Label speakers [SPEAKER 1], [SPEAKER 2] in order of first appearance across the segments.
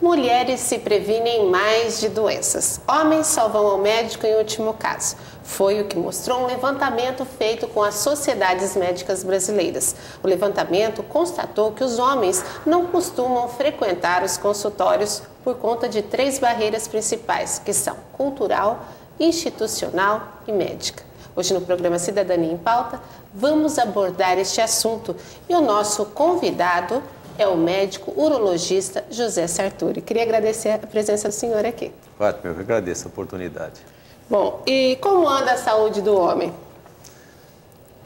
[SPEAKER 1] Mulheres se previnem mais de doenças. Homens só vão ao médico em último caso. Foi o que mostrou um levantamento feito com as sociedades médicas brasileiras. O levantamento constatou que os homens não costumam frequentar os consultórios por conta de 3 barreiras principais, que são cultural, institucional e médica. Hoje no programa Cidadania em Pauta, vamos abordar este assunto e o nosso convidado é o médico urologista José Sartori. Queria agradecer a presença do senhor aqui.
[SPEAKER 2] Fátima, eu agradeço a oportunidade.
[SPEAKER 1] Bom, e como anda a saúde do homem?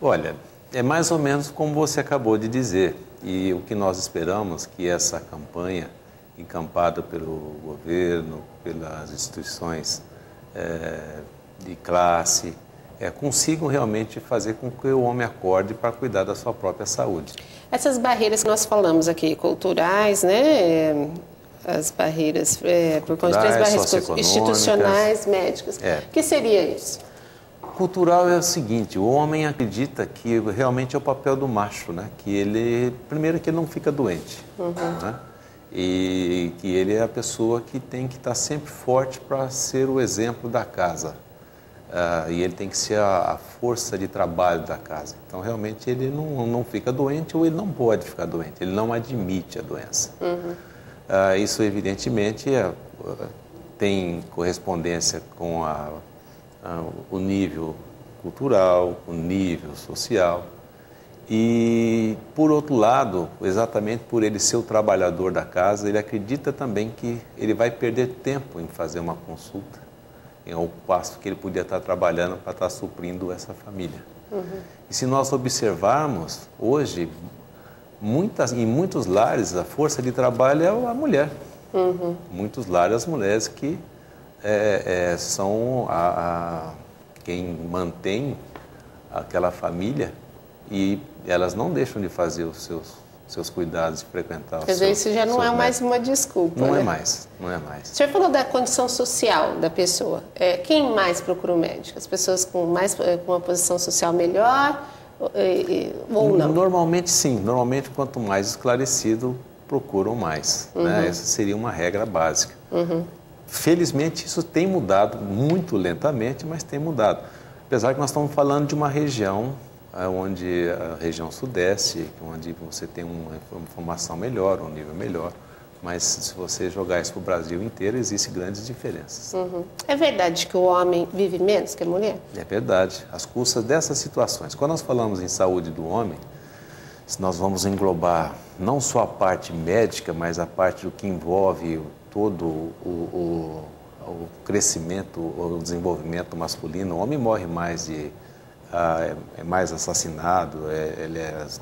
[SPEAKER 2] Olha, é mais ou menos como você acabou de dizer. E o que nós esperamos que essa campanha, encampada pelo governo, pelas instituições de classe, consigam realmente fazer com que o homem acorde para cuidar da sua própria saúde.
[SPEAKER 1] Essas barreiras que nós falamos aqui, culturais, né? As barreiras, por conta de 3 barreiras institucionais, médicas. O que seria isso?
[SPEAKER 2] Cultural é o seguinte, o homem acredita que realmente é o papel do macho, né? Que ele, primeiro que ele não fica doente, né? E que ele é a pessoa que tem que estar sempre forte para ser o exemplo da casa. E ele tem que ser a força de trabalho da casa. Então, realmente, ele não fica doente ou ele não pode ficar doente. Ele não admite a doença. Isso, evidentemente, tem correspondência com o nível cultural, o nível social. E, por outro lado, exatamente por ele ser o trabalhador da casa, ele acredita também que ele vai perder tempo em fazer uma consulta, ao passo que ele podia estar trabalhando para estar suprindo essa família. E se nós observarmos, hoje, em muitos lares, a força de trabalho é a mulher. Muitos lares, as mulheres que são quem mantém aquela família e elas não deixam de fazer os seus cuidados, de frequentar.
[SPEAKER 1] Quer dizer, isso já não é mais uma desculpa,
[SPEAKER 2] Não
[SPEAKER 1] né?
[SPEAKER 2] é mais, não é mais.
[SPEAKER 1] O senhor falou da condição social da pessoa. Quem mais procura o médico? As pessoas com uma posição social melhor ou não?
[SPEAKER 2] Normalmente sim. Normalmente, quanto mais esclarecido, procuram mais. Né? Essa seria uma regra básica. Felizmente, isso tem mudado muito lentamente, mas tem mudado. Apesar que nós estamos falando de uma região onde a região sudeste, onde você tem uma informação melhor, um nível melhor, mas se você jogar isso para o Brasil inteiro, existem grandes diferenças.
[SPEAKER 1] É verdade que o homem vive menos que a mulher?
[SPEAKER 2] É verdade, às custas dessas situações. Quando nós falamos em saúde do homem, nós vamos englobar não só a parte médica, mas a parte do que envolve todo o crescimento, o desenvolvimento masculino. O homem morre mais é mais assassinado,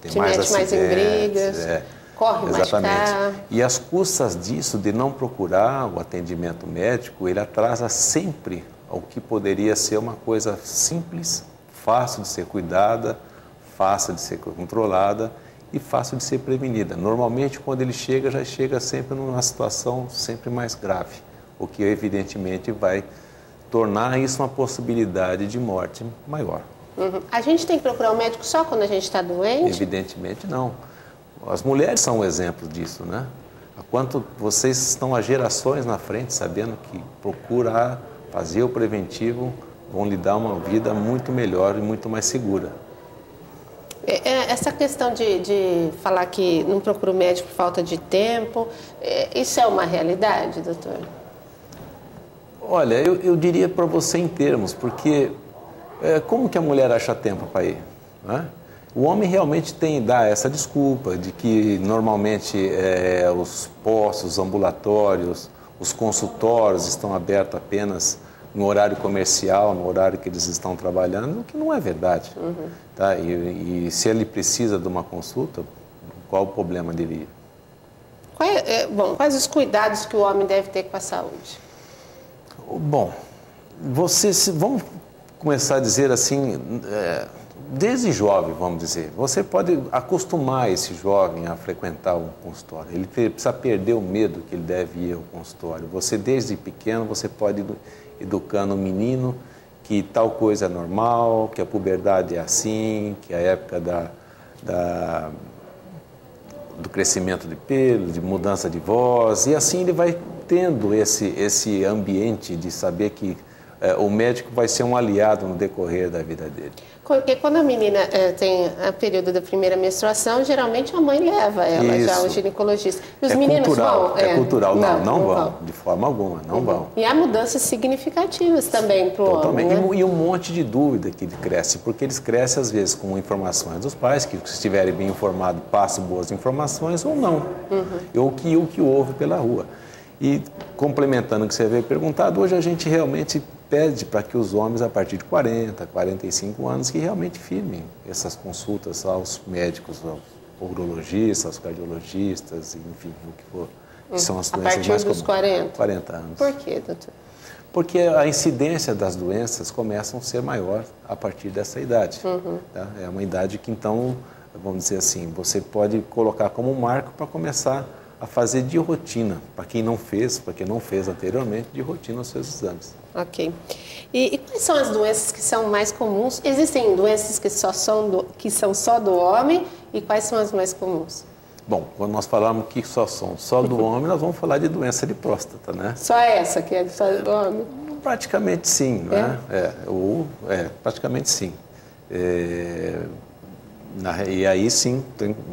[SPEAKER 2] tem mais acidentes.
[SPEAKER 1] Mais em brigas, corre mais
[SPEAKER 2] exatamente. E as custas disso, de não procurar o atendimento médico, ele atrasa sempre ao que poderia ser uma coisa simples, fácil de ser cuidada, fácil de ser controlada e fácil de ser prevenida. Normalmente, quando ele chega, já chega sempre numa situação sempre mais grave, o que evidentemente vai tornar isso uma possibilidade de morte maior.
[SPEAKER 1] A gente tem que procurar o médico só quando a gente está doente?
[SPEAKER 2] Evidentemente não. As mulheres são um exemplo disso, né? Há quanto vocês estão há gerações na frente, sabendo que procurar fazer o preventivo vão lhe dar uma vida muito melhor e muito mais segura.
[SPEAKER 1] Essa questão de falar que não procura o médico por falta de tempo, isso é uma realidade, doutor?
[SPEAKER 2] Olha, eu diria para você em termos, porque como que a mulher acha tempo para ir? Né? O homem realmente dá essa desculpa de que normalmente os postos, os ambulatórios, os consultórios estão abertos apenas no horário comercial, no horário que eles estão trabalhando, o que não é verdade. Tá? E se ele precisa de uma consulta, qual o problema dele ir?
[SPEAKER 1] Quais os cuidados que o homem deve ter com a saúde?
[SPEAKER 2] Bom, vamos começar a dizer assim, desde jovem, vamos dizer, você pode acostumar esse jovem a frequentar um consultório. Ele precisa perder o medo que ele deve ir ao consultório. Você, desde pequeno, você pode ir educando o menino que tal coisa é normal, que a puberdade é assim, que a época do crescimento de pelo, de mudança de voz, e assim ele vai tendo esse ambiente de saber que o médico vai ser um aliado no decorrer da vida dele.
[SPEAKER 1] Porque quando a menina tem o período da primeira menstruação, geralmente a mãe leva ela já ao ginecologista. E os meninos
[SPEAKER 2] cultural,
[SPEAKER 1] vão?
[SPEAKER 2] É cultural, não vão,
[SPEAKER 1] vão,
[SPEAKER 2] de forma alguma, não vão.
[SPEAKER 1] E há mudanças significativas também para o homem, né?
[SPEAKER 2] E um monte de dúvida que cresce, porque eles crescem às vezes com informações dos pais, que se estiverem bem informados, passam boas informações ou não. Ou o que ouve pela rua. E complementando o que você havia perguntado, hoje a gente realmente pede para que os homens, a partir de 40, 45 anos, que realmente firmem essas consultas aos médicos, aos urologistas, aos cardiologistas, enfim, o que for, que são as doenças mais comuns.
[SPEAKER 1] A partir dos 40?
[SPEAKER 2] 40 anos.
[SPEAKER 1] Por quê, doutor?
[SPEAKER 2] Porque a incidência das doenças começam a ser maior a partir dessa idade. Tá? É uma idade que, então, vamos dizer assim, você pode colocar como um marco para começar a fazer de rotina, para quem não fez anteriormente, de rotina os seus exames.
[SPEAKER 1] Ok. E quais são as doenças que são mais comuns? Existem doenças que são só do homem, e quais são as mais comuns?
[SPEAKER 2] Bom, quando nós falamos que só do homem, nós vamos falar de doença de próstata, né?
[SPEAKER 1] Só essa que é só do homem?
[SPEAKER 2] Praticamente sim, né? Praticamente sim. E aí sim,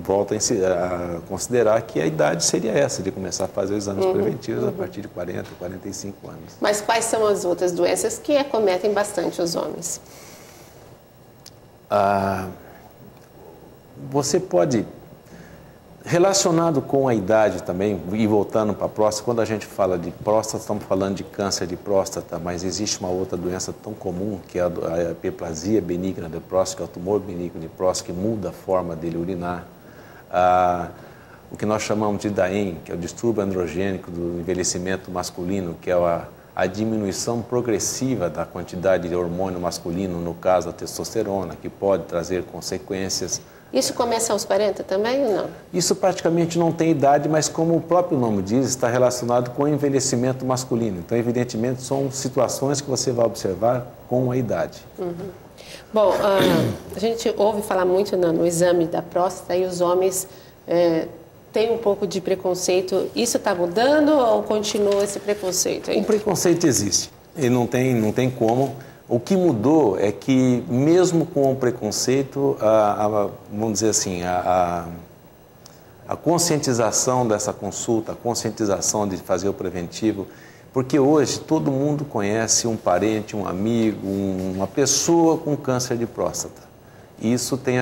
[SPEAKER 2] volta a considerar que a idade seria essa, de começar a fazer os exames preventivos a partir de 40, 45 anos.
[SPEAKER 1] Mas quais são as outras doenças que acometem bastante os homens?
[SPEAKER 2] Você pode, relacionado com a idade também, e voltando para a próstata, quando a gente fala de próstata, estamos falando de câncer de próstata, mas existe uma outra doença tão comum, que é a hiperplasia benigna de próstata, que é o tumor benigno de próstata, que muda a forma dele urinar. O que nós chamamos de DAEM, que é o distúrbio androgênico do envelhecimento masculino, que é a diminuição progressiva da quantidade de hormônio masculino, no caso a testosterona, que pode trazer consequências.
[SPEAKER 1] Isso começa aos 40 também ou não?
[SPEAKER 2] Isso praticamente não tem idade, mas como o próprio nome diz, está relacionado com o envelhecimento masculino. Então, evidentemente, são situações que você vai observar com a idade.
[SPEAKER 1] Bom, a gente ouve falar muito no exame da próstata e os homens têm um pouco de preconceito. Isso está mudando ou continua esse preconceito aí?
[SPEAKER 2] O preconceito existe e não tem como. O que mudou é que, mesmo com o preconceito, vamos dizer assim, a conscientização dessa consulta, a conscientização de fazer o preventivo, porque hoje todo mundo conhece um parente, um amigo, uma pessoa com câncer de próstata. Isso tem,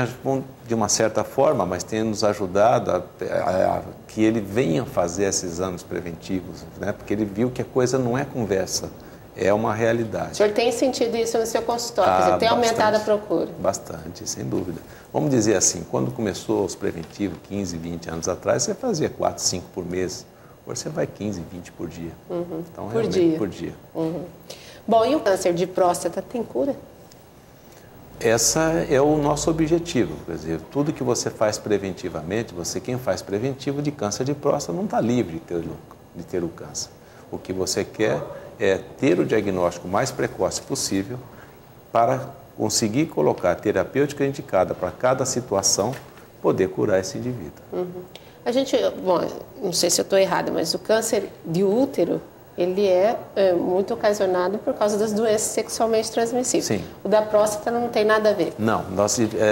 [SPEAKER 2] de uma certa forma, mas tem nos ajudado a que ele venha fazer esses exames preventivos, né? Porque ele viu que a coisa não é conversa. É uma realidade.
[SPEAKER 1] O senhor tem sentido isso no seu consultório? Quer dizer, tem aumentado a procura?
[SPEAKER 2] Bastante, sem dúvida. Vamos dizer assim, quando começou os preventivos, 15, 20 anos atrás, você fazia 4, 5 por mês. Hoje você vai 15, 20 por dia. Então,
[SPEAKER 1] por dia? Por dia. Bom, e o câncer de próstata tem cura?
[SPEAKER 2] Esse é o nosso objetivo. Quer dizer, tudo que você faz preventivamente, quem faz preventivo de câncer de próstata não está livre de ter o câncer. O que você quer é ter o diagnóstico mais precoce possível para conseguir colocar a terapêutica indicada para cada situação, poder curar esse indivíduo.
[SPEAKER 1] A gente, bom, não sei se eu estou errada, mas o câncer de útero, ele é muito ocasionado por causa das doenças sexualmente transmissíveis.
[SPEAKER 2] Sim.
[SPEAKER 1] O da próstata não tem nada a ver?
[SPEAKER 2] Não,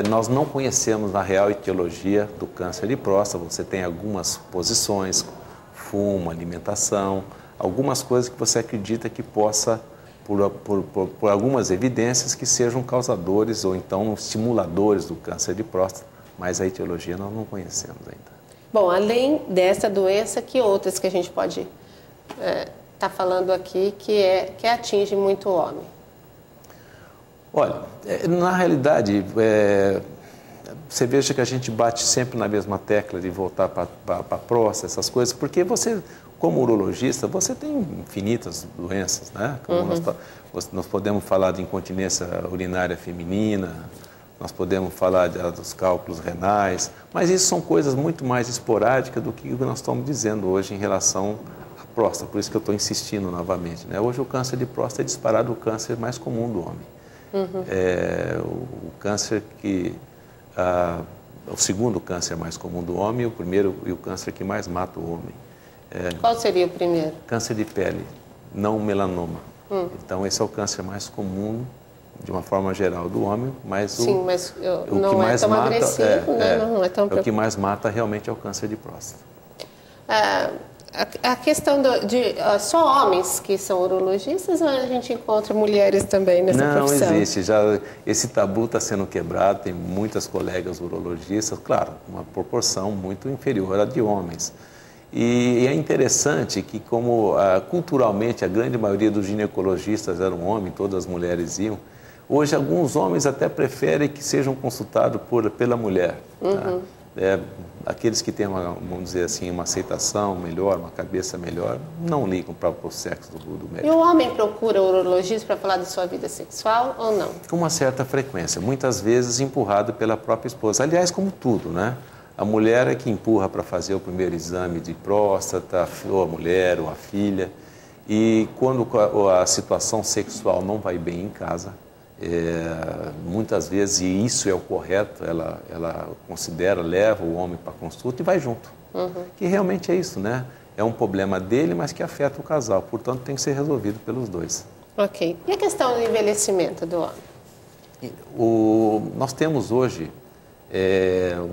[SPEAKER 2] nós não conhecemos a real etiologia do câncer de próstata. Você tem algumas posições, fumo, alimentação, algumas coisas que você acredita que possa, por algumas evidências, que sejam causadores ou então estimuladores do câncer de próstata, mas a etiologia nós não conhecemos ainda.
[SPEAKER 1] Bom, além dessa doença, que outras que a gente pode estar falando aqui que atinge muito o homem?
[SPEAKER 2] Olha, na realidade, você veja que a gente bate sempre na mesma tecla de voltar para a próstata, essas coisas, porque você, como urologista, você tem infinitas doenças, né? Como nós podemos falar de incontinência urinária feminina, nós podemos falar dos cálculos renais, mas isso são coisas muito mais esporádicas do que nós estamos dizendo hoje em relação à próstata, por isso que eu estou insistindo novamente, né? Hoje o câncer de próstata é disparado o câncer mais comum do homem. O câncer que o segundo câncer mais comum do homem e o primeiro e o câncer que mais mata o homem.
[SPEAKER 1] Qual seria o primeiro?
[SPEAKER 2] Câncer de pele, não melanoma. Então, esse é o câncer mais comum, de uma forma geral, do homem, mas
[SPEAKER 1] sim, mas
[SPEAKER 2] o
[SPEAKER 1] não
[SPEAKER 2] que
[SPEAKER 1] é
[SPEAKER 2] mais
[SPEAKER 1] tão
[SPEAKER 2] mata,
[SPEAKER 1] agressivo, né? Não é tão
[SPEAKER 2] o que mais mata realmente é o câncer de próstata.
[SPEAKER 1] A questão de só homens que são urologistas, ou a gente encontra mulheres também nessa profissão?
[SPEAKER 2] Não existe, já esse tabu está sendo quebrado, tem muitas colegas urologistas, claro, uma proporção muito inferior à de homens. E é interessante que, como culturalmente a grande maioria dos ginecologistas eram homens, todas as mulheres iam, hoje alguns homens até preferem que sejam consultados pela mulher. Tá? Aqueles que têm, vamos dizer assim, uma aceitação melhor, uma cabeça melhor, não ligam para o sexo do médico.
[SPEAKER 1] E o homem procura o urologista para falar da sua vida sexual ou não?
[SPEAKER 2] Com uma certa frequência, muitas vezes empurrado pela própria esposa. Aliás, como tudo, né? A mulher é que empurra para fazer o primeiro exame de próstata, ou a mulher, ou a filha. E quando a situação sexual não vai bem em casa, muitas vezes, e isso é o correto, ela considera, leva o homem para a consulta e vai junto. Que realmente é isso, né? É um problema dele, mas que afeta o casal. Portanto, tem que ser resolvido pelos dois.
[SPEAKER 1] Ok. E a questão do envelhecimento do homem?
[SPEAKER 2] Nós temos hoje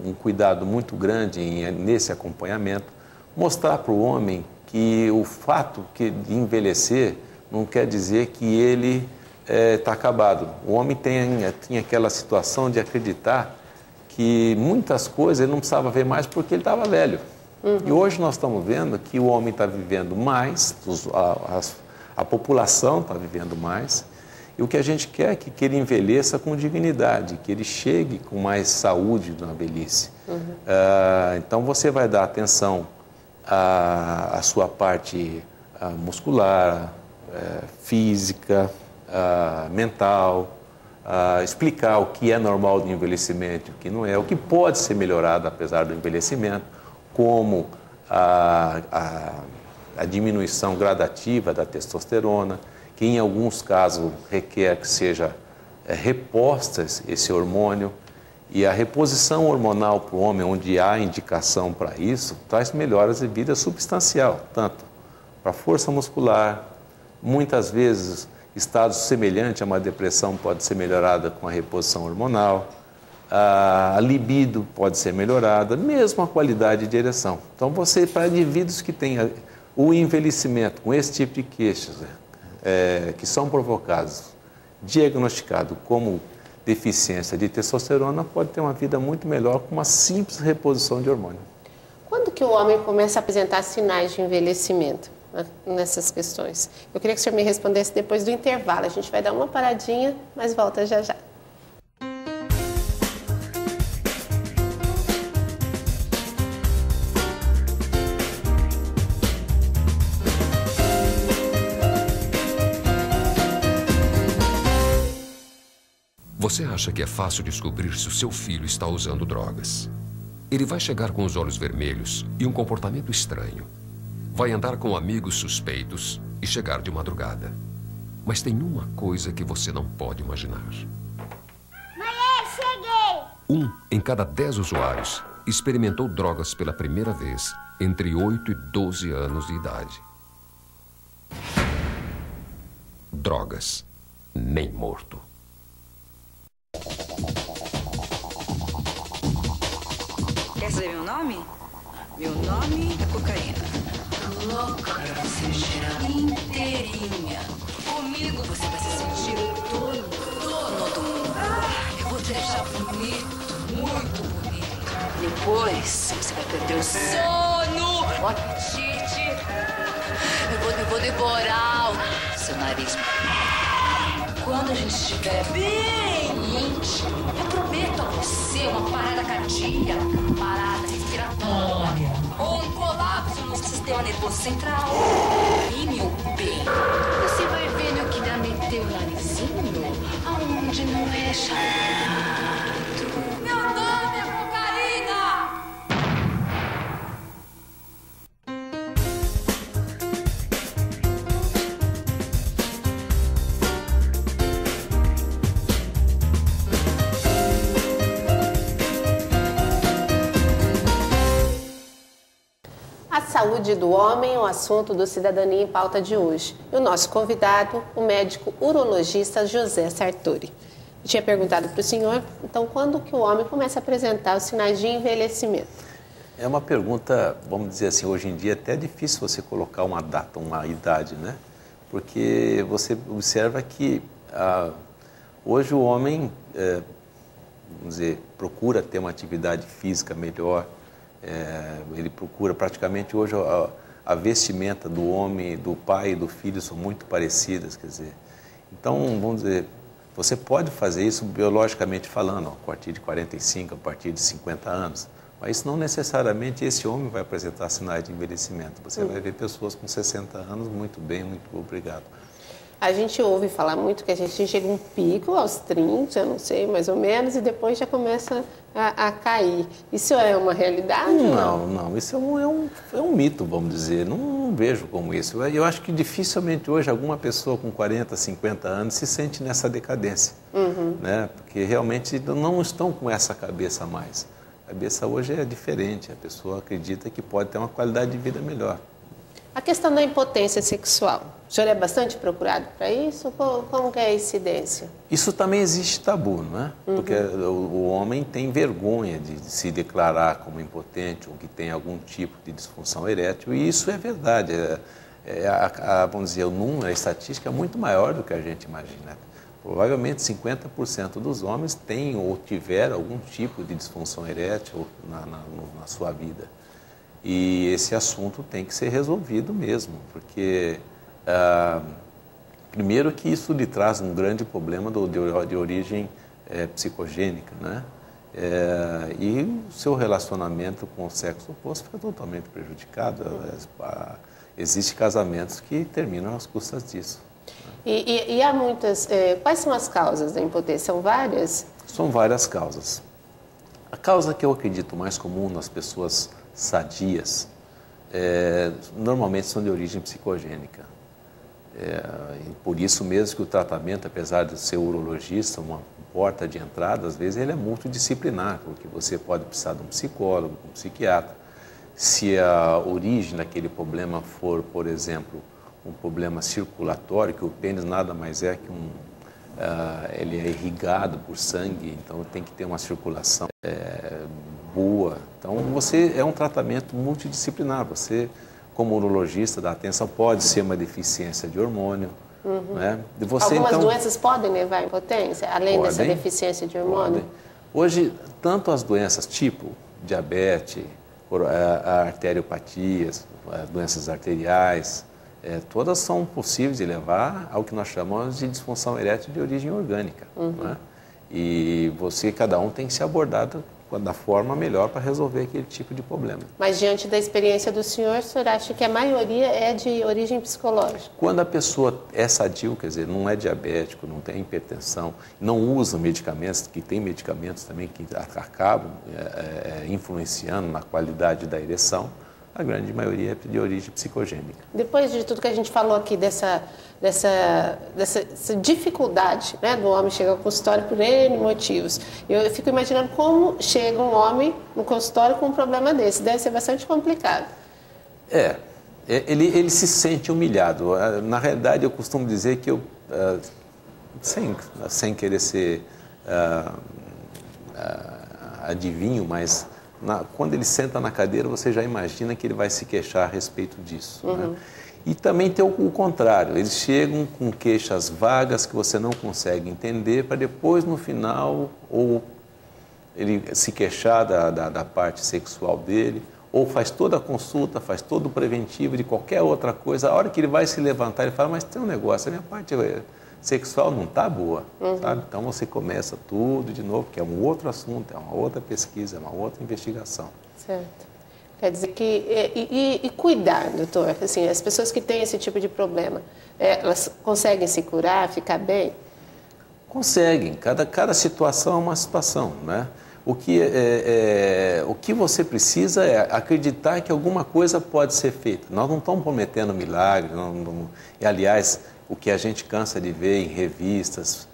[SPEAKER 2] um cuidado muito grande nesse acompanhamento, mostrar para o homem que o fato de envelhecer não quer dizer que ele está acabado. O homem tinha aquela situação de acreditar que muitas coisas ele não precisava ver mais porque ele estava velho. E hoje nós estamos vendo que o homem está vivendo mais, a população está vivendo mais, e o que a gente quer é que ele envelheça com dignidade, que ele chegue com mais saúde na velhice. Então você vai dar atenção à sua parte muscular, física, mental, explicar o que é normal do envelhecimento e o que não é, o que pode ser melhorado apesar do envelhecimento, como a diminuição gradativa da testosterona, que em alguns casos requer que seja reposta esse hormônio, e a reposição hormonal para o homem, onde há indicação para isso, traz melhoras de vida substancial, tanto para a força muscular, muitas vezes estados semelhantes a uma depressão pode ser melhorada com a reposição hormonal, a libido pode ser melhorada, mesmo a qualidade de ereção. Então, para indivíduos que têm o envelhecimento com esse tipo de queixas, que são provocados, diagnosticado como deficiência de testosterona, pode ter uma vida muito melhor com uma simples reposição de hormônio.
[SPEAKER 1] Quando que o homem começa a apresentar sinais de envelhecimento nessas questões? Eu queria que o senhor me respondesse depois do intervalo. A gente vai dar uma paradinha, mas volta já já.
[SPEAKER 3] Você acha que é fácil descobrir se o seu filho está usando drogas? Ele vai chegar com os olhos vermelhos e um comportamento estranho. Vai andar com amigos suspeitos e chegar de madrugada. Mas tem uma coisa que você não pode imaginar.
[SPEAKER 4] Mãe, cheguei!
[SPEAKER 3] 1 em cada 10 usuários experimentou drogas pela primeira vez entre 8 e 12 anos de idade. Drogas. Nem morto.
[SPEAKER 5] Quer saber meu nome? Meu nome é cocaína. Louca pra você cheirar inteirinha. Comigo você vai se sentir dono do mundo. Eu vou te deixar bonito, muito bonito. Depois você vai perder o sono, o apetite. Eu vou devorar o seu nariz. Quando a gente estiver bem quente, eu prometo a você uma parada cardíaca, uma parada respiratória, ou um colapso no sistema nervoso central. E, meu bem, você vai ver no que dá meter o narizinho aonde não é chamado. Meu nome é cocaína!
[SPEAKER 1] saúde do homem é o assunto do Cidadania em Pauta de hoje. E o nosso convidado, o médico urologista José Sartori. Eu tinha perguntado para o senhor, então, quando que o homem começa a apresentar os sinais de envelhecimento?
[SPEAKER 2] É uma pergunta, vamos dizer assim, hoje em dia até é difícil você colocar uma data, uma idade, né? Porque você observa que hoje o homem, vamos dizer, procura ter uma atividade física melhor, ele procura praticamente hoje a vestimenta do homem, do pai e do filho são muito parecidas, quer dizer, então vamos dizer, você pode fazer isso biologicamente falando, a partir de 45, a partir de 50 anos, mas não necessariamente esse homem vai apresentar sinais de envelhecimento, você vai ver pessoas com 60 anos muito bem, muito obrigado.
[SPEAKER 1] A gente ouve falar muito que a gente chega um pico aos 30, não sei, mais ou menos, e depois já começa a cair. Isso é uma realidade?
[SPEAKER 2] Não. Isso é um mito, vamos dizer. Não vejo como isso. Eu acho que dificilmente hoje alguma pessoa com 40, 50 anos se sente nessa decadência. Né? Porque realmente não estão com essa cabeça mais. A cabeça hoje é diferente. A pessoa acredita que pode ter uma qualidade de vida melhor.
[SPEAKER 1] A questão da impotência sexual, o senhor é bastante procurado para isso? Como que é a incidência?
[SPEAKER 2] Isso também existe tabu, não é? Porque o homem tem vergonha de se declarar como impotente ou que tem algum tipo de disfunção erétil, e isso é verdade. Vamos dizer, o número, a estatística é muito maior do que a gente imagina. Provavelmente 50% dos homens têm ou tiveram algum tipo de disfunção erétil na sua vida. E esse assunto tem que ser resolvido mesmo, porque, primeiro que isso lhe traz um grande problema de origem psicogênica, né? E o seu relacionamento com o sexo oposto fica totalmente prejudicado. Existem casamentos que terminam às custas disso.
[SPEAKER 1] E há muitas... quais são as causas da impotência? São várias?
[SPEAKER 2] São várias causas. A causa que eu acredito mais comum nas pessoas sadias, normalmente são de origem psicogênica. E por isso mesmo que o tratamento, apesar de ser urologista, uma porta de entrada, às vezes ele é multidisciplinar, porque você pode precisar de um psicólogo, de um psiquiatra. Se a origem daquele problema for, por exemplo, um problema circulatório, que o pênis nada mais é que ele é irrigado por sangue, então tem que ter uma circulação boa. Então, é um tratamento multidisciplinar. Você, como urologista da atenção, pode ser uma deficiência de hormônio. Né?
[SPEAKER 1] Algumas doenças podem levar à impotência, além dessa deficiência de hormônio?
[SPEAKER 2] Hoje, tanto as doenças tipo diabetes, arteriopatias, doenças arteriais, todas são possíveis de levar ao que nós chamamos de disfunção erétil de origem orgânica. Né? E cada um tem que ser abordado da forma melhor para resolver aquele tipo de problema.
[SPEAKER 1] Mas diante da experiência do senhor, o senhor acha que a maioria é de origem psicológica?
[SPEAKER 2] Quando a pessoa é sadio, quer dizer, não é diabético, não tem hipertensão, não usa medicamentos, que tem medicamentos também que acabam influenciando na qualidade da ereção, a grande maioria é de origem psicogênica.
[SPEAKER 1] Depois de tudo que a gente falou aqui, dessa dificuldade, né, do homem chegar ao consultório por N motivos, eu fico imaginando como chega um homem no consultório com um problema desse. Deve ser bastante complicado.
[SPEAKER 2] Ele se sente humilhado. Na realidade, eu costumo dizer que eu, sem querer ser adivinho, mas quando ele senta na cadeira, você já imagina que ele vai se queixar a respeito disso. Né? E também tem o contrário, eles chegam com queixas vagas que você não consegue entender, para depois, no final, ou ele se queixar da parte sexual dele, ou faz toda a consulta, faz todo o preventivo de qualquer outra coisa. A hora que ele vai se levantar, ele fala, mas tem um negócio, a minha parte sexual não está boa, sabe? Então você começa tudo de novo, que é um outro assunto, é uma outra pesquisa, é uma outra investigação.
[SPEAKER 1] Certo. Quer dizer que... E cuidar, doutor? Assim, as pessoas que têm esse tipo de problema, elas conseguem se curar, ficar bem?
[SPEAKER 2] Conseguem. Cada situação é uma situação, né? O que você precisa é acreditar que alguma coisa pode ser feita. Nós não estamos prometendo milagres, e aliás, o que a gente cansa de ver em revistas,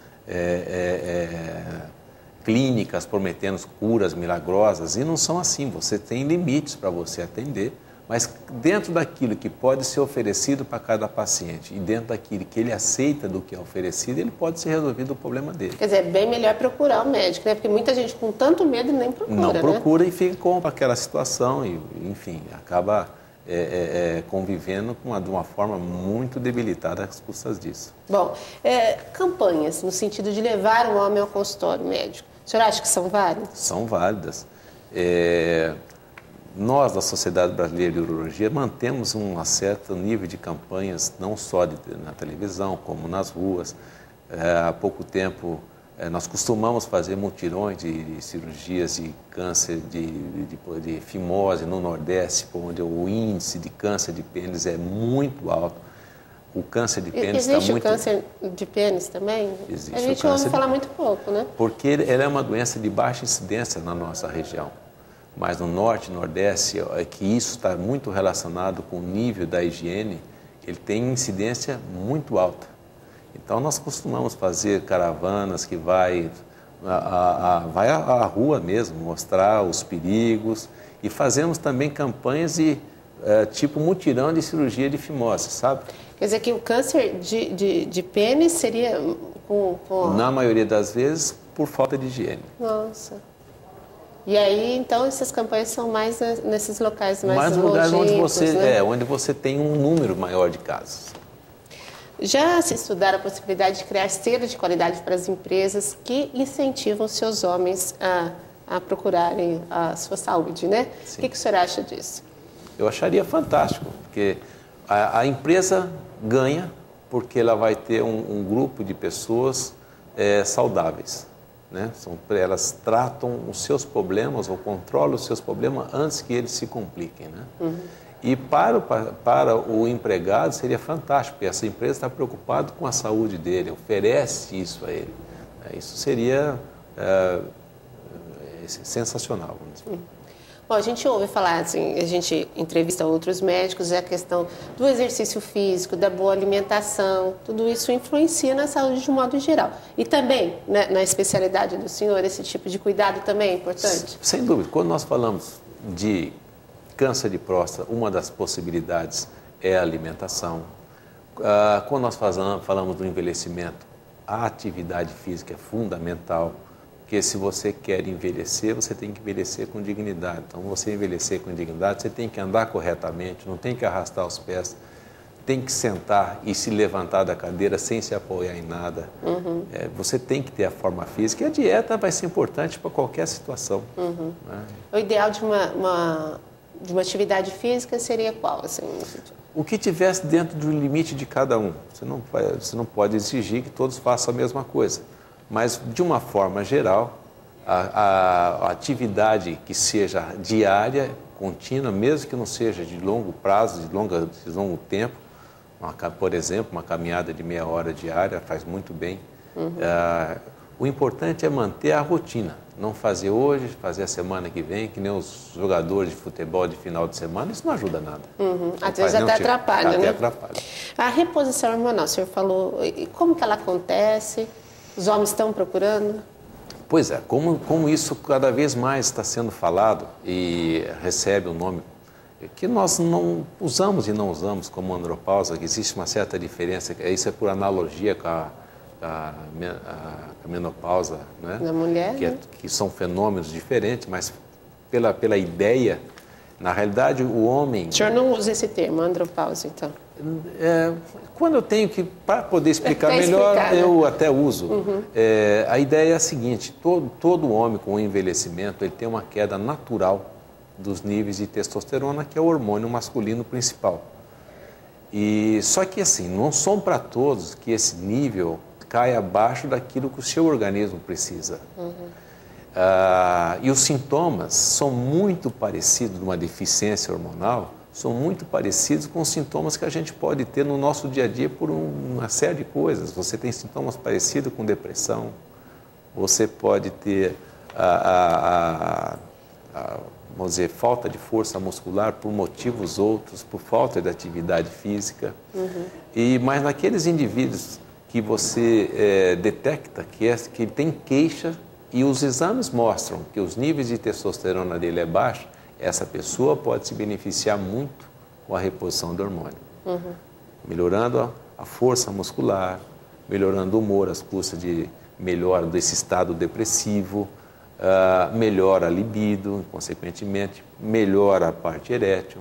[SPEAKER 2] clínicas prometendo curas milagrosas, e não são assim. Você tem limites para você atender, Mas dentro daquilo que pode ser oferecido para cada paciente e dentro daquilo que ele aceita do que é oferecido, ele pode ser resolvido o problema dele.
[SPEAKER 1] Quer dizer, é bem melhor procurar o médico, né? Porque muita gente com tanto medo nem procura,
[SPEAKER 2] Não procura,
[SPEAKER 1] né?
[SPEAKER 2] E fica com aquela situação e, enfim, acaba convivendo de uma forma muito debilitada às custas disso.
[SPEAKER 1] Bom, campanhas no sentido de levar o homem ao consultório médico, o senhor acha que são válidas?
[SPEAKER 2] São válidas. Nós, da Sociedade Brasileira de Urologia, mantemos um certo nível de campanhas, não só na televisão, como nas ruas. Há pouco tempo, nós costumamos fazer mutirões de cirurgias de câncer de fimose no Nordeste, onde o índice de câncer de pênis é muito alto. O câncer de pênis está muito...
[SPEAKER 1] Existe o câncer de pênis também?
[SPEAKER 2] Existe.
[SPEAKER 1] A gente ouve falar muito pouco, né?
[SPEAKER 2] Porque ela é uma doença de baixa incidência na nossa região. Mas no Norte e Nordeste, que isso está muito relacionado com o nível da higiene, ele tem incidência muito alta. Então, nós costumamos fazer caravanas que vai à rua mesmo, mostrar os perigos. E fazemos também campanhas tipo mutirão de cirurgia de fimose, sabe?
[SPEAKER 1] Quer dizer que o câncer de pênis seria
[SPEAKER 2] Na maioria das vezes, por falta de higiene.
[SPEAKER 1] Nossa. E aí, então, essas campanhas são mais nesses locais mais
[SPEAKER 2] lugares
[SPEAKER 1] longínquos, né?
[SPEAKER 2] onde você tem um número maior de casos.
[SPEAKER 1] Já se estudaram a possibilidade de criar selos de qualidade para as empresas que incentivam seus homens a procurarem a sua saúde, né?
[SPEAKER 2] Sim.
[SPEAKER 1] O que o senhor acha disso?
[SPEAKER 2] Eu acharia fantástico, porque a empresa ganha porque ela vai ter um grupo de pessoas saudáveis, né? Elas tratam os seus problemas ou controlam os seus problemas antes que eles se compliquem, né? Uhum. E para o empregado seria fantástico, porque essa empresa está preocupada com a saúde dele, oferece isso a ele. Isso seria sensacional, vamos dizer.
[SPEAKER 1] Bom, a gente ouve falar, assim, a gente entrevista outros médicos, a questão do exercício físico, da boa alimentação, tudo isso influencia na saúde de um modo geral. E também, né, na especialidade do senhor, esse tipo de cuidado também é importante?
[SPEAKER 2] Sem dúvida. Quando nós falamos de câncer de próstata, uma das possibilidades é a alimentação. Quando nós falamos do envelhecimento, a atividade física é fundamental. Porque se você quer envelhecer, você tem que envelhecer com dignidade. Então, você envelhecer com dignidade, você tem que andar corretamente, não tem que arrastar os pés, tem que sentar e se levantar da cadeira sem se apoiar em nada. Uhum. Você tem que ter a forma física e a dieta vai ser importante para qualquer situação. Uhum. Né?
[SPEAKER 1] O ideal de uma atividade física seria qual? Assim?
[SPEAKER 2] O que tivesse dentro do limite de cada um. Você não pode exigir que todos façam a mesma coisa. Mas, de uma forma geral, a atividade que seja diária, contínua, mesmo que não seja de longo prazo, de longo tempo, por exemplo, uma caminhada de meia hora diária faz muito bem. Uhum. O importante é manter a rotina, não fazer hoje, fazer a semana que vem, que nem os jogadores de futebol de final de semana, isso não ajuda nada.
[SPEAKER 1] Uhum. Às vezes até atrapalha, né?
[SPEAKER 2] Até atrapalha.
[SPEAKER 1] A reposição hormonal, o senhor falou, como que ela acontece? Os homens estão procurando?
[SPEAKER 2] Pois é, como isso cada vez mais está sendo falado e recebe um nome que nós não usamos e não usamos como andropausa, que existe uma certa diferença, isso é por analogia com a menopausa, né?
[SPEAKER 1] Na mulher,
[SPEAKER 2] que são fenômenos diferentes, mas pela ideia, na realidade o homem...
[SPEAKER 1] O senhor não usa esse termo, andropausa, então?
[SPEAKER 2] Quando eu tenho que, para poder explicar melhor, né? Eu até uso. Uhum. A ideia é a seguinte, todo homem com envelhecimento, ele tem uma queda natural dos níveis de testosterona, que é o hormônio masculino principal. Só que assim, não são para todos que esse nível cai abaixo daquilo que o seu organismo precisa. Uhum. E os sintomas são muito parecidos de uma deficiência hormonal, são muito parecidos com os sintomas que a gente pode ter no nosso dia a dia por uma série de coisas. Você tem sintomas parecidos com depressão, você pode ter, vamos dizer, falta de força muscular por motivos outros, por falta de atividade física. Uhum. Mas naqueles indivíduos que você detecta que ele tem queixa e os exames mostram que os níveis de testosterona dele é baixo, essa pessoa pode se beneficiar muito com a reposição do hormônio. Melhorando a força muscular, melhorando o humor às custas de melhora desse estado depressivo, melhora a libido, consequentemente, melhora a parte erétil.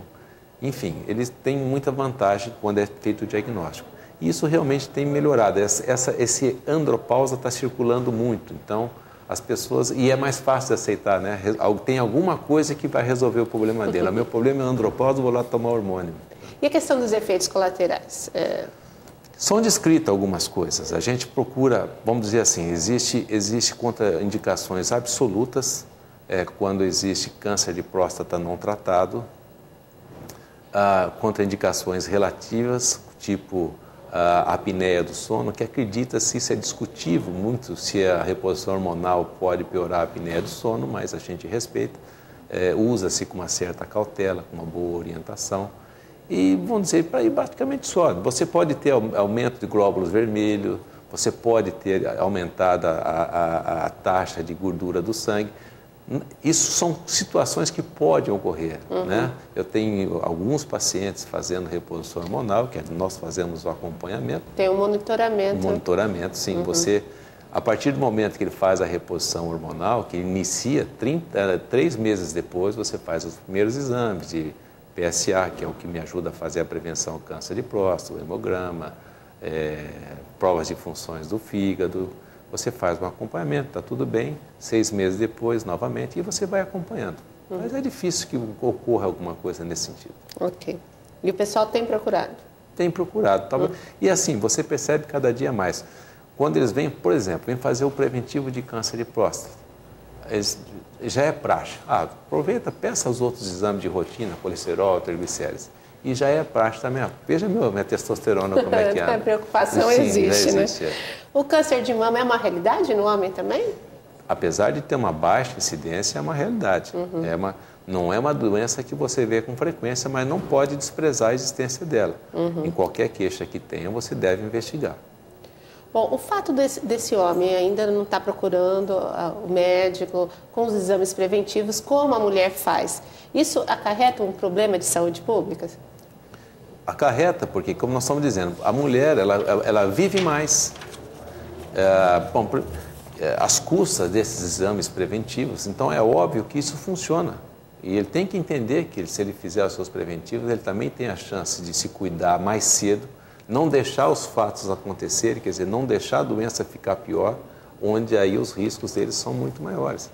[SPEAKER 2] Enfim, eles têm muita vantagem quando é feito o diagnóstico. E isso realmente tem melhorado. Esse andropausa está circulando muito, então as pessoas... E é mais fácil de aceitar, né? Tem alguma coisa que vai resolver o problema dele. O meu problema é andropausa, vou lá tomar hormônio.
[SPEAKER 1] E a questão dos efeitos colaterais?
[SPEAKER 2] São descritas algumas coisas. A gente procura, vamos dizer assim, existe contraindicações absolutas quando existe câncer de próstata não tratado, contraindicações relativas, tipo a apneia do sono, que acredita-se, isso é discutível muito, se a reposição hormonal pode piorar a apneia do sono, mas a gente respeita, usa-se com uma certa cautela, com uma boa orientação. E, vamos dizer, para ir praticamente só. Você pode ter aumento de glóbulos vermelhos, você pode ter aumentada a taxa de gordura do sangue. Isso são situações que podem ocorrer, né? Eu tenho alguns pacientes fazendo reposição hormonal, que nós fazemos o acompanhamento.
[SPEAKER 1] Tem um monitoramento.
[SPEAKER 2] Um monitoramento, sim. Você, a partir do momento que ele faz a reposição hormonal, que inicia 3 meses depois, você faz os primeiros exames de PSA, que é o que me ajuda a fazer a prevenção do câncer de próstata, o hemograma, provas de funções do fígado. Você faz um acompanhamento, está tudo bem, 6 meses depois, novamente, e você vai acompanhando. Mas é difícil que ocorra alguma coisa nesse sentido.
[SPEAKER 1] Ok. E o pessoal tem procurado?
[SPEAKER 2] Tem procurado. Tá? E assim, você percebe cada dia mais. Quando eles vêm, por exemplo, vêm fazer o preventivo de câncer de próstata, já é praxe. Aproveita, peça os outros exames de rotina, colesterol, triglicéridos. E já é praxe também. Veja minha testosterona como é que anda.
[SPEAKER 1] A preocupação
[SPEAKER 2] Sim,
[SPEAKER 1] existe,
[SPEAKER 2] já
[SPEAKER 1] né?
[SPEAKER 2] existe,
[SPEAKER 1] O câncer de mama é uma realidade no homem também?
[SPEAKER 2] Apesar de ter uma baixa incidência, é uma realidade. Não é uma doença que você vê com frequência, mas não pode desprezar a existência dela. Em qualquer queixa que tenha, você deve investigar.
[SPEAKER 1] Bom, o fato desse homem ainda não estar procurando o médico com os exames preventivos, como a mulher faz, isso acarreta um problema de saúde pública?
[SPEAKER 2] Acarreta, porque, como nós estamos dizendo, a mulher, ela vive mais às custas desses exames preventivos, então é óbvio que isso funciona. E ele tem que entender que se ele fizer os seus preventivos, ele também tem a chance de se cuidar mais cedo, não deixar os fatos acontecerem, quer dizer, não deixar a doença ficar pior, onde aí os riscos deles são muito maiores.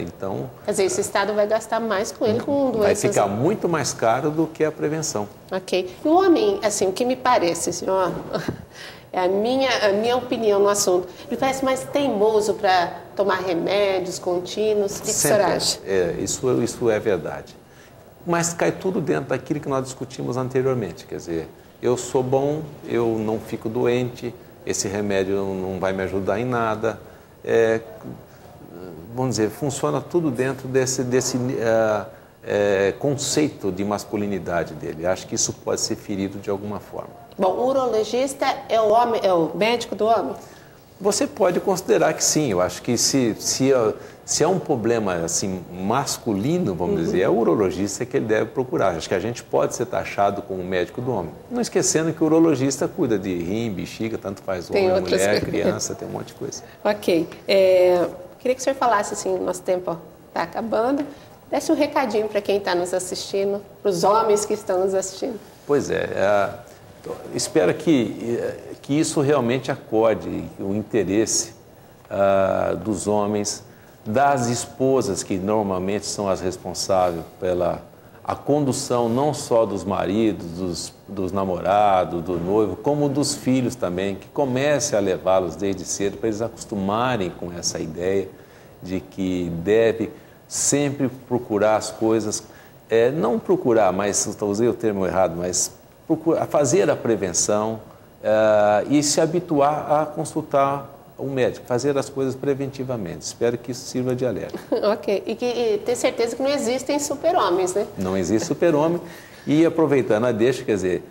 [SPEAKER 2] Então,
[SPEAKER 1] quer dizer, esse Estado vai gastar mais com ele com doenças...
[SPEAKER 2] Vai ficar muito mais caro do que a prevenção.
[SPEAKER 1] Ok. E o homem, assim, o que me parece, senhor, é a minha opinião no assunto, ele parece mais teimoso para tomar remédios contínuos. O que o senhor acha?
[SPEAKER 2] Isso é verdade. Mas cai tudo dentro daquilo que nós discutimos anteriormente, quer dizer, eu sou bom, eu não fico doente, esse remédio não vai me ajudar em nada. Vamos dizer, funciona tudo dentro desse conceito de masculinidade dele. Acho que isso pode ser ferido de alguma forma.
[SPEAKER 1] Bom, o urologista é o médico do homem?
[SPEAKER 2] Você pode considerar que sim. Eu acho que se é um problema assim, masculino, vamos dizer, é o urologista que ele deve procurar. Acho que a gente pode ser taxado como médico do homem. Não esquecendo que o urologista cuida de rim, bexiga, tanto faz homem, mulher, criança, tem um monte de coisa.
[SPEAKER 1] Ok. Queria que o senhor falasse, assim, nosso tempo está acabando, desse um recadinho para quem está nos assistindo, para os homens que estão nos assistindo.
[SPEAKER 2] Pois espero que isso realmente acorde o interesse dos homens, das esposas, que normalmente são as responsáveis pela a condução não só dos maridos, dos namorados, do noivo, como dos filhos também, que comece a levá-los desde cedo para eles acostumarem com essa ideia de que deve sempre procurar as coisas, não procurar, mas usei o termo errado, mas fazer a prevenção e se habituar a consultar o médico, fazer as coisas preventivamente. Espero que isso sirva de alerta.
[SPEAKER 1] Ok. E ter certeza que não existem super-homens, né?
[SPEAKER 2] Não existe super-homem. E aproveitando a deixa, quer dizer,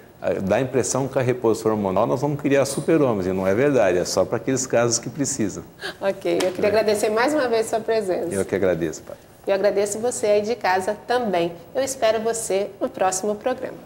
[SPEAKER 2] dá a impressão que a reposição hormonal nós vamos criar super-homens, e não é verdade, é só para aqueles casos que precisam.
[SPEAKER 1] Ok. Eu queria agradecer mais uma vez a sua presença.
[SPEAKER 2] Eu que agradeço, pai.
[SPEAKER 1] Eu agradeço você aí de casa também. Eu espero você no próximo programa.